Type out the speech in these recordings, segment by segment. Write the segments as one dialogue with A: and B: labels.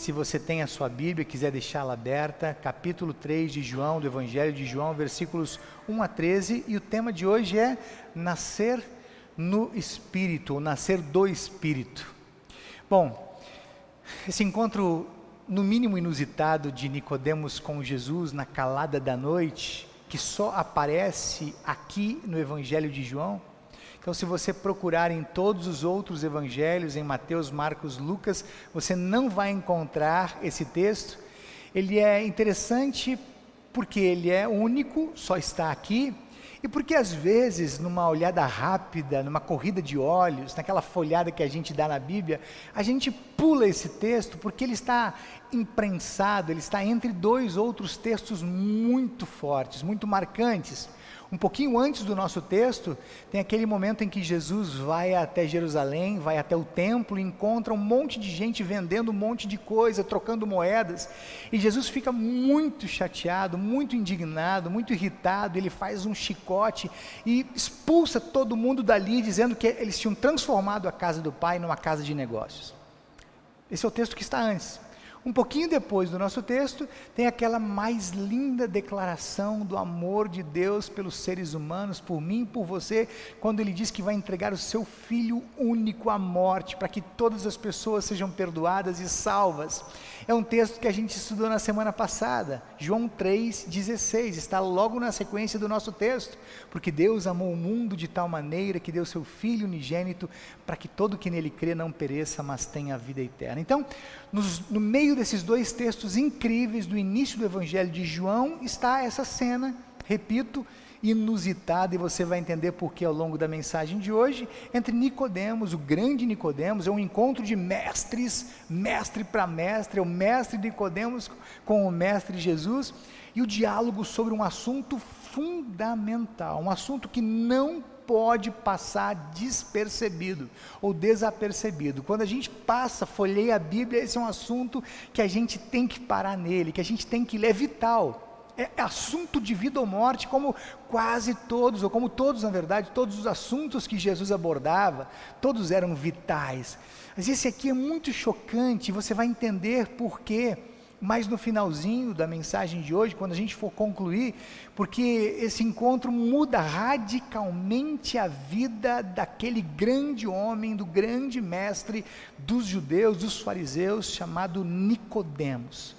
A: se você tem a sua Bíblia, quiser deixá-la aberta, capítulo 3 de João, do Evangelho de João, versículos 1 a 13, e o tema de hoje é nascer no Espírito, ou nascer do Espírito. Bom, esse encontro no mínimo inusitado de Nicodemos com Jesus na calada da noite, que só aparece aqui no Evangelho de João. Então, se você procurar em todos os outros evangelhos, em Mateus, Marcos, Lucas, você não vai encontrar esse texto. Ele é interessante porque ele é único, só está aqui, e porque às vezes, numa olhada rápida, numa corrida de olhos, naquela folhada que a gente dá na Bíblia, a gente pula esse texto porque ele está imprensado, ele está entre dois outros textos muito fortes, muito marcantes. Um pouquinho antes do nosso texto, tem aquele momento em que Jesus vai até Jerusalém, vai até o templo, e encontra um monte de gente vendendo um monte de coisa, trocando moedas, e Jesus fica muito chateado, muito indignado, muito irritado. Ele faz um chicote e expulsa todo mundo dali, dizendo que eles tinham transformado a casa do Pai numa casa de negócios. Esse é o texto que está antes. Um pouquinho depois do nosso texto, tem aquela mais linda declaração do amor de Deus pelos seres humanos, por mim e por você, quando Ele diz que vai entregar o seu Filho único à morte, para que todas as pessoas sejam perdoadas e salvas. É um texto que a gente estudou na semana passada, João 3,16, está logo na sequência do nosso texto, porque Deus amou o mundo de tal maneira que deu seu Filho unigênito, para que todo que nele crê não pereça, mas tenha a vida eterna. Então, no meio desses dois textos incríveis do início do Evangelho de João, está essa cena, repito, inusitada, e você vai entender por que ao longo da mensagem de hoje, entre Nicodemos, o grande Nicodemos, é um encontro de mestres, mestre para mestre, é o mestre Nicodemos com o mestre Jesus, e o diálogo sobre um assunto fundamental, um assunto que não pode passar despercebido ou desapercebido. Quando a gente passa, folheia a Bíblia, esse é um assunto que a gente tem que parar nele, que a gente tem que ler, é vital. É assunto de vida ou morte, como quase todos, ou como todos na verdade, todos os assuntos que Jesus abordava, todos eram vitais. Mas esse aqui é muito chocante, você vai entender por quê, mas no finalzinho da mensagem de hoje, quando a gente for concluir, porque esse encontro muda radicalmente a vida daquele grande homem, do grande mestre dos judeus, dos fariseus, chamado Nicodemos.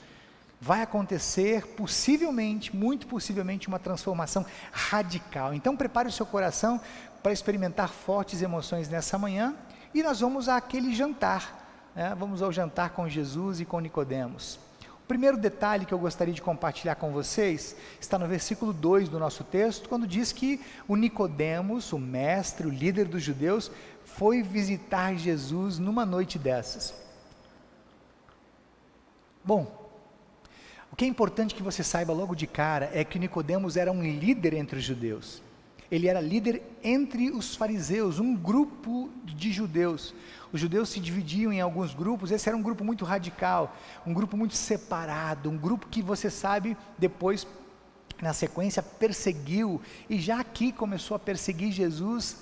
A: Vai acontecer possivelmente, muito possivelmente, uma transformação radical. Então prepare o seu coração para experimentar fortes emoções nessa manhã, e nós vamos àquele jantar, né? Vamos ao jantar com Jesus e com Nicodemos. O primeiro detalhe que eu gostaria de compartilhar com vocês está no versículo 2 do nosso texto, quando diz que o Nicodemos, o mestre, o líder dos judeus, foi visitar Jesus numa noite dessas. Bom, o que é importante que você saiba logo de cara é que Nicodemos era um líder entre os judeus. Ele era líder entre os fariseus, um grupo de judeus. Os judeus se dividiam em alguns grupos, esse era um grupo muito radical, um grupo muito separado, um grupo que você sabe, depois, na sequência, perseguiu, e já aqui começou a perseguir Jesus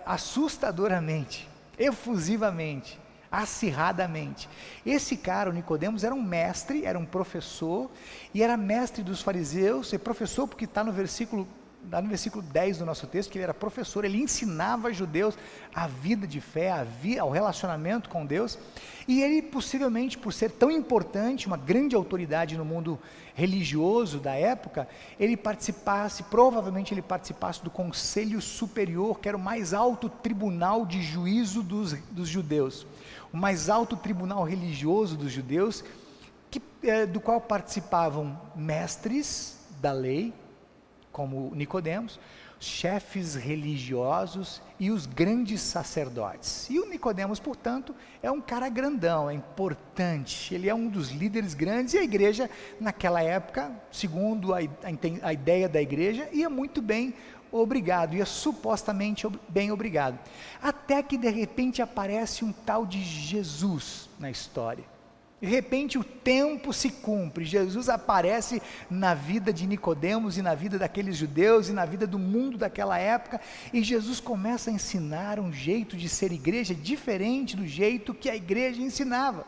A: assustadoramente, efusivamente, acirradamente. Esse cara, o Nicodemos, era um mestre, era um professor, e era mestre dos fariseus, e professor porque está no versículo 10 do nosso texto, que ele era professor, ele ensinava judeus a vida de fé, ao relacionamento com Deus, e ele possivelmente, por ser tão importante, uma grande autoridade no mundo religioso da época, provavelmente ele participasse do conselho superior, que era o mais alto tribunal de juízo dos judeus, o mais alto tribunal religioso dos judeus, do qual participavam mestres da lei, como Nicodemos, chefes religiosos e os grandes sacerdotes. E o Nicodemos, portanto, é um cara grandão, é importante, ele é um dos líderes grandes, e a igreja, naquela época, segundo a ideia da igreja, ia muito bem, obrigado, ia supostamente bem obrigado. Até que de repente aparece um tal de Jesus na história. De repente o tempo se cumpre, Jesus aparece na vida de Nicodemos e na vida daqueles judeus e na vida do mundo daquela época, e Jesus começa a ensinar um jeito de ser igreja diferente do jeito que a igreja ensinava.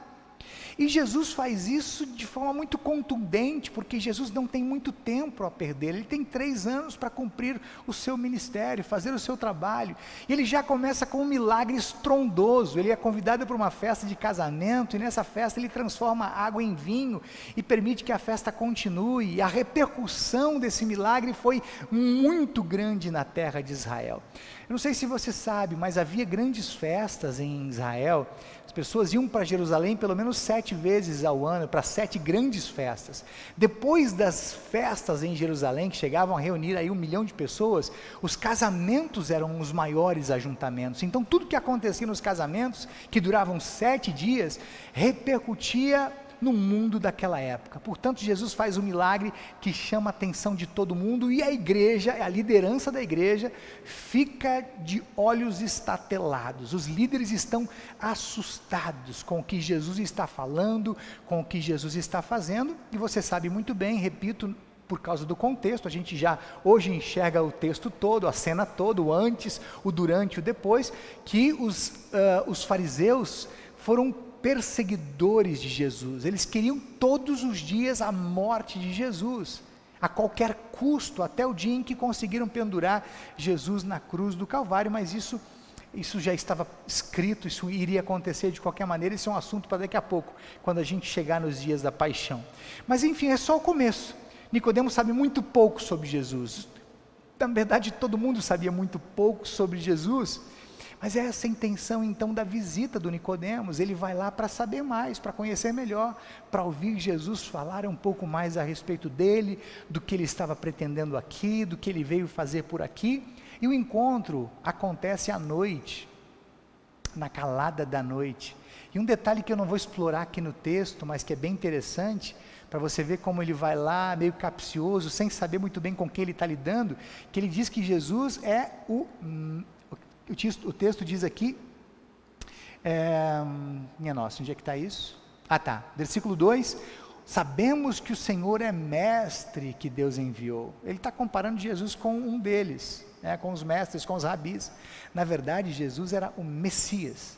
A: E Jesus faz isso de forma muito contundente, porque Jesus não tem muito tempo a perder, ele tem 3 anos para cumprir o seu ministério, fazer o seu trabalho, e ele já começa com um milagre estrondoso. Ele é convidado para uma festa de casamento, e nessa festa ele transforma água em vinho, e permite que a festa continue, e a repercussão desse milagre foi muito grande na terra de Israel. Eu não sei se você sabe, mas havia grandes festas em Israel. As pessoas iam para Jerusalém pelo menos 7 vezes ao ano, para 7 grandes festas. Depois das festas em Jerusalém, que chegavam a reunir aí 1 milhão de pessoas, os casamentos eram os maiores ajuntamentos. Então tudo que acontecia nos casamentos, que duravam 7 dias, repercutia no mundo daquela época. Portanto, Jesus faz um milagre que chama a atenção de todo mundo, e a igreja, a liderança da igreja, fica de olhos estatelados. Os líderes estão assustados com o que Jesus está falando, com o que Jesus está fazendo, e você sabe muito bem, repito, por causa do contexto, a gente já hoje enxerga o texto todo, a cena toda, o antes, o durante e o depois, que os fariseus foram perseguidores de Jesus. Eles queriam todos os dias a morte de Jesus, a qualquer custo, até o dia em que conseguiram pendurar Jesus na cruz do Calvário, mas isso já estava escrito, isso iria acontecer de qualquer maneira. Isso é um assunto para daqui a pouco, quando a gente chegar nos dias da paixão. Mas enfim, é só o começo. Nicodemo sabe muito pouco sobre Jesus. Na verdade, todo mundo sabia muito pouco sobre Jesus, mas é essa a intenção então da visita do Nicodemos. Ele vai lá para saber mais, para conhecer melhor, para ouvir Jesus falar um pouco mais a respeito dele, do que ele estava pretendendo aqui, do que ele veio fazer por aqui. E o encontro acontece à noite, na calada da noite. E um detalhe que eu não vou explorar aqui no texto, mas que é bem interessante, para você ver como ele vai lá, meio capcioso, sem saber muito bem com quem ele está lidando, que ele diz que Jesus é o texto diz aqui, minha nossa, onde é que está isso? Versículo 2, sabemos que o Senhor é mestre que Deus enviou. Ele está comparando Jesus com um deles, com os mestres, com os rabis. Na verdade, Jesus era o Messias,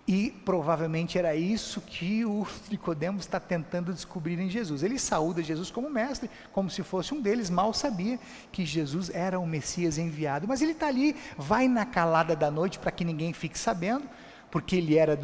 A: e provavelmente era isso que o Nicodemos está tentando descobrir em Jesus. Ele saúda Jesus como mestre, como se fosse um deles, mal sabia que Jesus era o Messias enviado, mas ele está ali, vai na calada da noite para que ninguém fique sabendo, porque ele era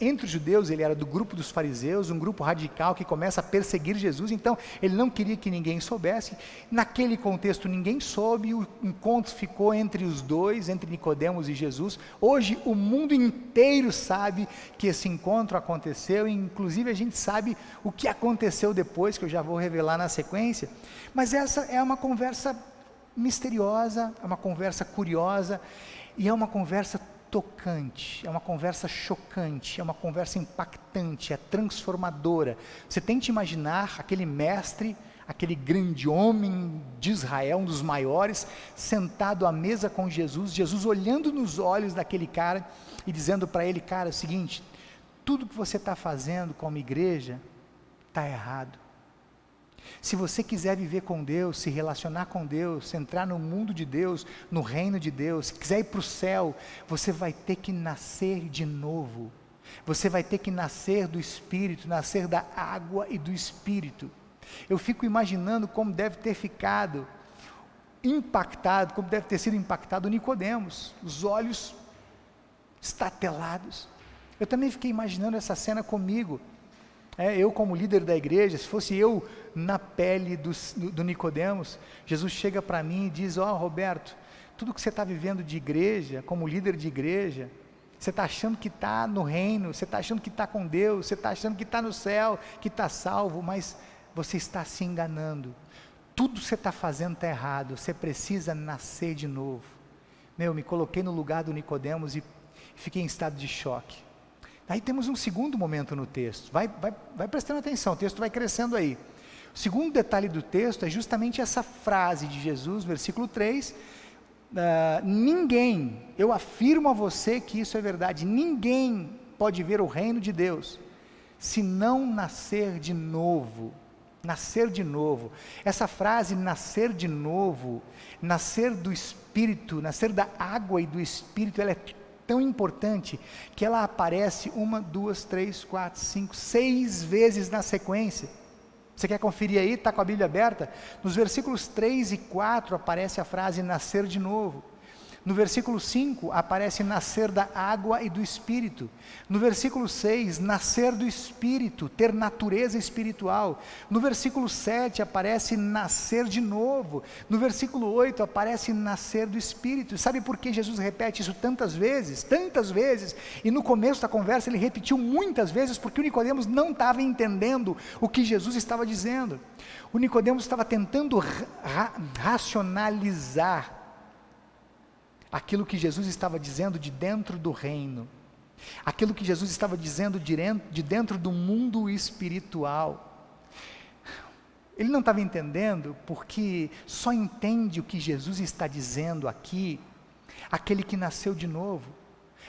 A: entre os judeus, ele era do grupo dos fariseus, um grupo radical que começa a perseguir Jesus, então ele não queria que ninguém soubesse. Naquele contexto ninguém soube, o encontro ficou entre os dois, entre Nicodemos e Jesus. Hoje o mundo inteiro sabe que esse encontro aconteceu, e inclusive a gente sabe o que aconteceu depois, que eu já vou revelar na sequência. Mas essa é uma conversa misteriosa, é uma conversa curiosa, e é uma conversa tocante, é uma conversa chocante, é uma conversa impactante, é transformadora. Você tente imaginar aquele mestre, aquele grande homem de Israel, um dos maiores, sentado à mesa com Jesus, Jesus olhando nos olhos daquele cara e dizendo para ele: cara, é o seguinte, tudo que você está fazendo como igreja está errado. Se você quiser viver com Deus, se relacionar com Deus, entrar no mundo de Deus, no reino de Deus, se quiser ir para o céu, você vai ter que nascer de novo. Você vai ter que nascer do Espírito, nascer da água e do Espírito. Eu fico imaginando como deve ter ficado impactado, como deve ter sido impactado Nicodemos, os olhos estatelados. Eu também fiquei imaginando essa cena comigo. Eu como líder da igreja, se fosse eu na pele do Nicodemos, Jesus chega para mim e diz: Roberto, tudo que você está vivendo de igreja, como líder de igreja, você está achando que está no reino, você está achando que está com Deus, você está achando que está no céu, que está salvo, mas você está se enganando. Tudo que você está fazendo está errado, você precisa nascer de novo. Me coloquei no lugar do Nicodemos e fiquei em estado de choque. Aí temos um segundo momento no texto, vai prestando atenção, o texto vai crescendo aí. O segundo detalhe do texto é justamente essa frase de Jesus, versículo 3, ninguém, eu afirmo a você que isso é verdade, ninguém pode ver o reino de Deus, se não nascer de novo. Nascer de novo. Essa frase, nascer de novo, nascer do Espírito, nascer da água e do Espírito, ela é tão importante que ela aparece 1, 2, 3, 4, 5, 6 vezes na sequência. Você quer conferir aí? Está com a Bíblia aberta? Nos versículos 3 e 4 aparece a frase nascer de novo. No versículo 5 aparece nascer da água e do Espírito. No versículo 6, nascer do Espírito, ter natureza espiritual. No versículo 7 aparece nascer de novo. No versículo 8 aparece nascer do Espírito. Sabe por que Jesus repete isso tantas vezes? Tantas vezes. E no começo da conversa ele repetiu muitas vezes porque o Nicodemos não estava entendendo o que Jesus estava dizendo. O Nicodemos estava tentando racionalizar aquilo que Jesus estava dizendo de dentro do reino, aquilo que Jesus estava dizendo de dentro do mundo espiritual. Ele não estava entendendo porque só entende o que Jesus está dizendo aqui, aquele que nasceu de novo,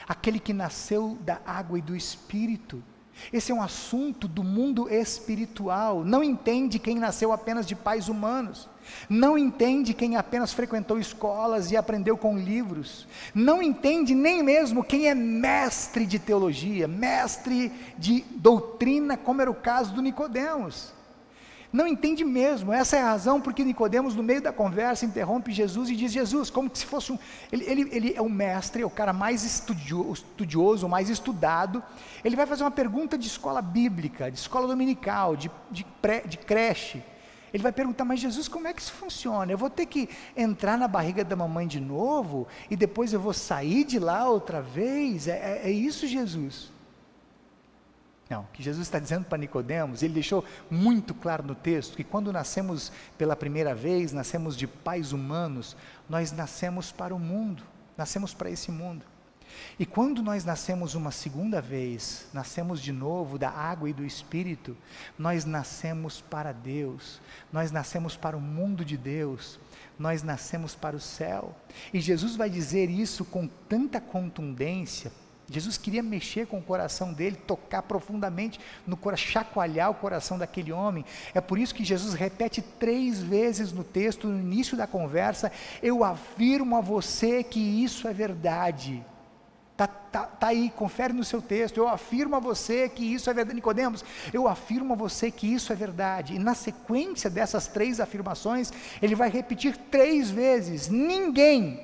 A: aquele que nasceu da água e do Espírito. Esse é um assunto do mundo espiritual. Não entende quem nasceu apenas de pais humanos. Não entende quem apenas frequentou escolas e aprendeu com livros. Não entende nem mesmo quem é mestre de teologia, mestre de doutrina, como era o caso do Nicodemos. Não entende mesmo. Essa é a razão porque Nicodemos, no meio da conversa, interrompe Jesus e diz: Jesus, como se fosse ele é o mestre, é o cara mais estudioso, mais estudado. Ele vai fazer uma pergunta de escola bíblica, de escola dominical, de creche. Ele vai perguntar: mas Jesus, como é que isso funciona? Eu vou ter que entrar na barriga da mamãe de novo e depois eu vou sair de lá outra vez? É isso, Jesus? Não, o que Jesus está dizendo para Nicodemos, ele deixou muito claro no texto, que quando nascemos pela primeira vez, nascemos de pais humanos, nós nascemos para o mundo, nascemos para esse mundo. E quando nós nascemos uma segunda vez, nascemos de novo da água e do Espírito, nós nascemos para Deus, nós nascemos para o mundo de Deus, nós nascemos para o céu. E Jesus vai dizer isso com tanta contundência. Jesus queria mexer com o coração dele, tocar profundamente no coração, chacoalhar o coração daquele homem. É por isso que Jesus repete 3 vezes no texto, no início da conversa: eu afirmo a você que isso é verdade. Tá aí, confere no seu texto: eu afirmo a você que isso é verdade. Nicodemos, eu afirmo a você que isso é verdade. E na sequência dessas 3 afirmações, ele vai repetir 3 vezes: ninguém,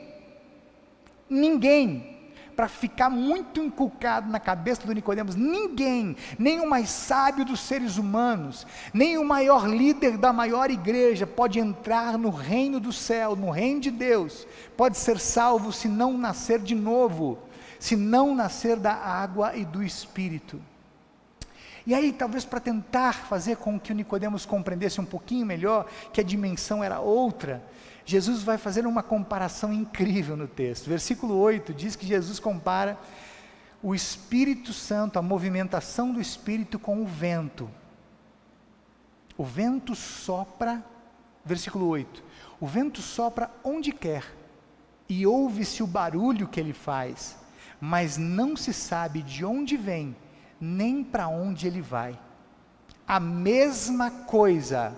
A: para ficar muito inculcado na cabeça do Nicodemos, ninguém, nem o mais sábio dos seres humanos, nem o maior líder da maior igreja pode entrar no reino do céu, no reino de Deus, pode ser salvo se não nascer de novo, se não nascer da água e do Espírito. E aí, talvez para tentar fazer com que o Nicodemos compreendesse um pouquinho melhor que a dimensão era outra, Jesus vai fazer uma comparação incrível no texto. Versículo 8 diz que Jesus compara o Espírito Santo, a movimentação do Espírito, com o vento. O vento sopra, versículo 8, o vento sopra onde quer, e ouve-se o barulho que ele faz, mas não se sabe de onde vem, nem para onde ele vai. A mesma coisa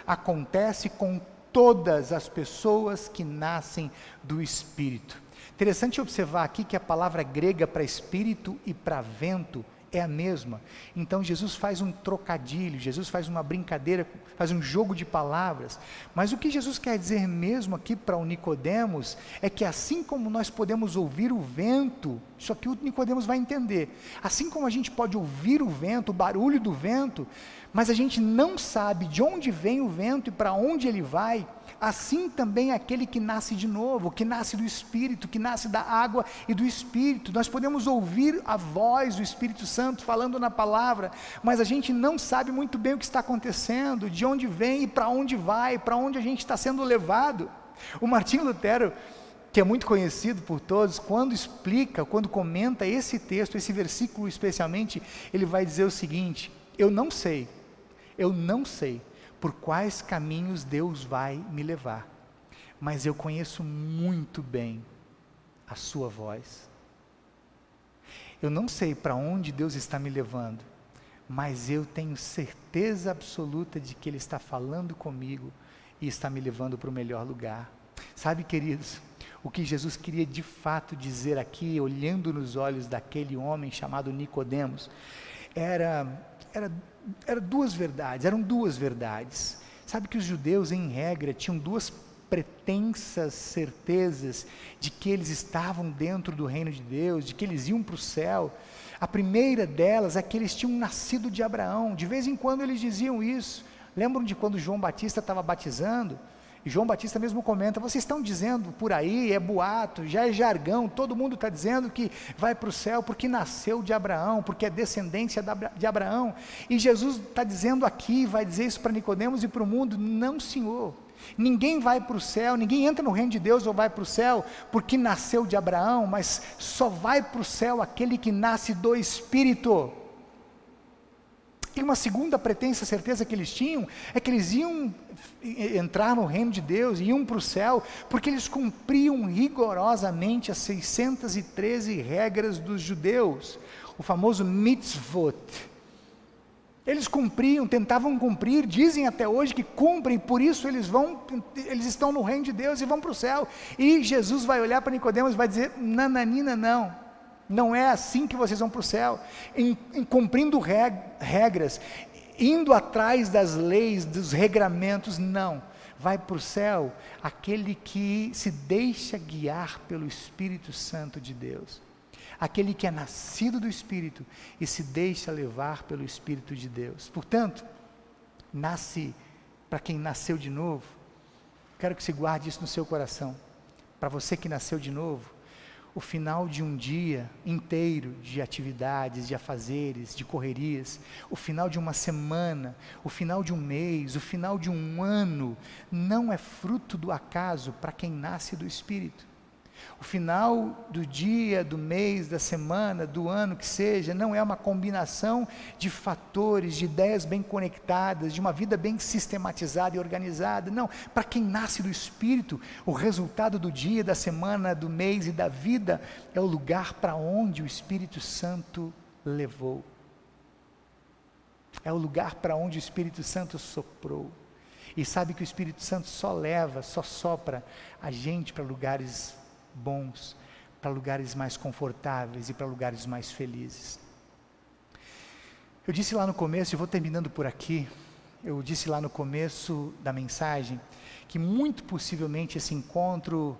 A: acontece com todas as pessoas que nascem do Espírito. Interessante observar aqui que a palavra grega para espírito e para vento é a mesma. Então Jesus faz um trocadilho, Jesus faz uma brincadeira, faz um jogo de palavras. Mas o que Jesus quer dizer mesmo aqui para o Nicodemos é que assim como nós podemos ouvir o vento, isso aqui o Nicodemos vai entender. Assim como a gente pode ouvir o vento, o barulho do vento, mas a gente não sabe de onde vem o vento e para onde ele vai, assim também aquele que nasce de novo, que nasce do Espírito, que nasce da água e do Espírito. Nós podemos ouvir a voz do Espírito Santo falando na palavra, mas a gente não sabe muito bem o que está acontecendo, de onde vem e para onde vai, para onde a gente está sendo levado. O Martinho Lutero, que é muito conhecido por todos, quando explica, quando comenta esse texto, esse versículo especialmente, ele vai dizer o seguinte: eu não sei por quais caminhos Deus vai me levar, mas eu conheço muito bem a sua voz. Eu não sei para onde Deus está me levando, mas eu tenho certeza absoluta de que Ele está falando comigo e está me levando para o melhor lugar. Sabe, queridos, O que Jesus queria de fato dizer aqui, olhando nos olhos daquele homem chamado Nicodemos, eram duas verdades. Sabe que os judeus, em regra, tinham duas pretensas certezas de que eles estavam dentro do reino de Deus, de que eles iam para o céu. A primeira delas é que eles tinham nascido de Abraão. De vez em quando eles diziam isso. Lembram de quando João Batista estava batizando? E João Batista mesmo comenta: vocês estão dizendo por aí, é boato, já é jargão, todo mundo está dizendo que vai para o céu porque nasceu de Abraão, porque é descendência de Abraão. E Jesus está dizendo aqui, vai dizer isso para Nicodemos e para o mundo: não, Senhor, ninguém vai para o céu, ninguém entra no reino de Deus ou vai para o céu porque nasceu de Abraão, mas só vai para o céu aquele que nasce do Espírito. E uma segunda pretensa certeza que eles tinham, é que eles iam entrar no reino de Deus, iam para o céu, porque eles cumpriam rigorosamente as 613 regras dos judeus, o famoso mitzvot. Eles cumpriam, tentavam cumprir, dizem até hoje que cumprem, por isso eles estão no reino de Deus e vão para o céu. E Jesus vai olhar para Nicodemos e vai dizer: nananina, não é assim que vocês vão para o céu, cumprindo regras, indo atrás das leis, dos regramentos, não. Vai para o céu aquele que se deixa guiar pelo Espírito Santo de Deus, aquele que é nascido do Espírito e se deixa levar pelo Espírito de Deus. Portanto, para quem nasceu de novo, quero que você guarde isso no seu coração. Para você que nasceu de novo, o final de um dia inteiro de atividades, de afazeres, de correrias, o final de uma semana, o final de um mês, o final de um ano, não é fruto do acaso para quem nasce do Espírito. O final do dia, do mês, da semana, do ano que seja, não é uma combinação de fatores, de ideias bem conectadas, de uma vida bem sistematizada e organizada. Não, para quem nasce do Espírito, o resultado do dia, da semana, do mês e da vida é o lugar para onde o Espírito Santo levou. É o lugar para onde o Espírito Santo soprou. E sabe que o Espírito Santo só sopra a gente para lugares bons, para lugares mais confortáveis e para lugares mais felizes. Eu disse lá no começo, e vou terminando por aqui, eu disse lá no começo da mensagem, que muito possivelmente esse encontro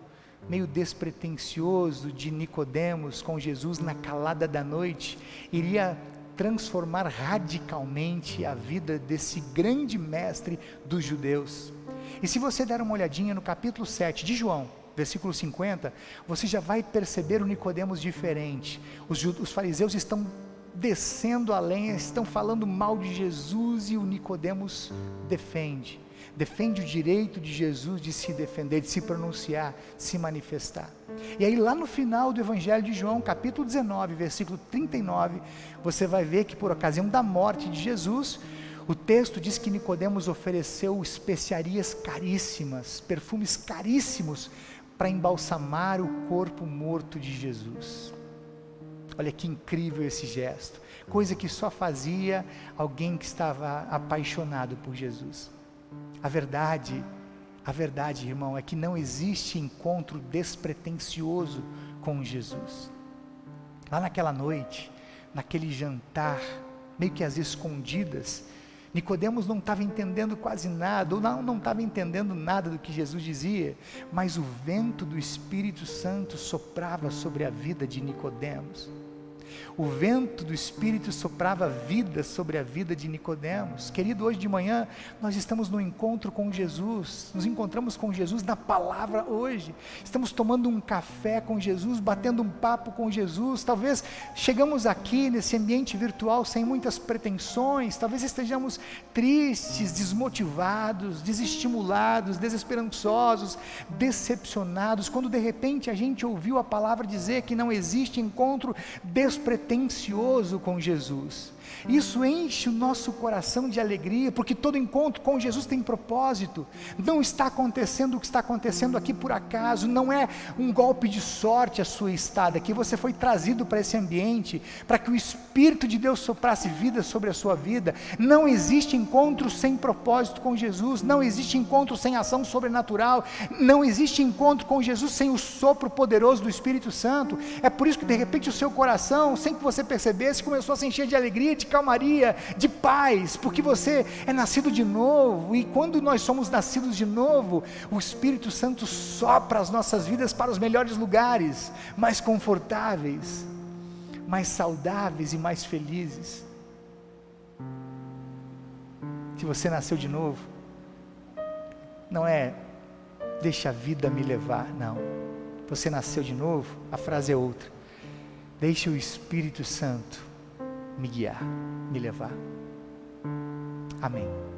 A: meio despretensioso de Nicodemos com Jesus na calada da noite, iria transformar radicalmente a vida desse grande mestre dos judeus. E se você der uma olhadinha no capítulo 7 de João, versículo 50, você já vai perceber o Nicodemos diferente. Os fariseus estão descendo a lenha, estão falando mal de Jesus, e o Nicodemos defende o direito de Jesus de se defender, de se pronunciar, de se manifestar. E aí lá no final do Evangelho de João, capítulo 19, versículo 39, você vai ver que por ocasião da morte de Jesus, o texto diz que Nicodemos ofereceu especiarias caríssimas, perfumes caríssimos, para embalsamar o corpo morto de Jesus. Olha que incrível esse gesto, coisa que só fazia alguém que estava apaixonado por Jesus. A verdade, irmão, é que não existe encontro despretensioso com Jesus. Lá naquela noite, naquele jantar, meio que às escondidas, Nicodemos não estava entendendo quase nada, ou não estava entendendo nada do que Jesus dizia, mas o vento do Espírito Santo soprava sobre a vida de Nicodemos. O vento do Espírito soprava vida sobre a vida de Nicodemos. Querido, hoje de manhã nós estamos no encontro com Jesus, nos encontramos com Jesus na palavra hoje, estamos tomando um café com Jesus, batendo um papo com Jesus, talvez chegamos aqui nesse ambiente virtual sem muitas pretensões, talvez estejamos tristes, desmotivados, desestimulados, desesperançosos, decepcionados, quando de repente a gente ouviu a palavra dizer que não existe encontro despretensioso com Jesus. Isso enche o nosso coração de alegria, porque todo encontro com Jesus tem propósito. Não está acontecendo o que está acontecendo aqui por acaso, não é um golpe de sorte a sua estada aqui. Você foi trazido para esse ambiente, para que o Espírito de Deus soprasse vida sobre a sua vida. Não existe encontro sem propósito com Jesus, não existe encontro sem ação sobrenatural, não existe encontro com Jesus sem o sopro poderoso do Espírito Santo. É por isso que de repente o seu coração, sem que você percebesse, começou a se encher de alegria, de calmaria, de paz, porque você é nascido de novo. E quando nós somos nascidos de novo, o Espírito Santo sopra as nossas vidas para os melhores lugares, mais confortáveis, mais saudáveis e mais felizes. Se você nasceu de novo, não é deixa a vida me levar, não. Você nasceu de novo, a frase é outra: deixa o Espírito Santo me guiar, me levar. Amém.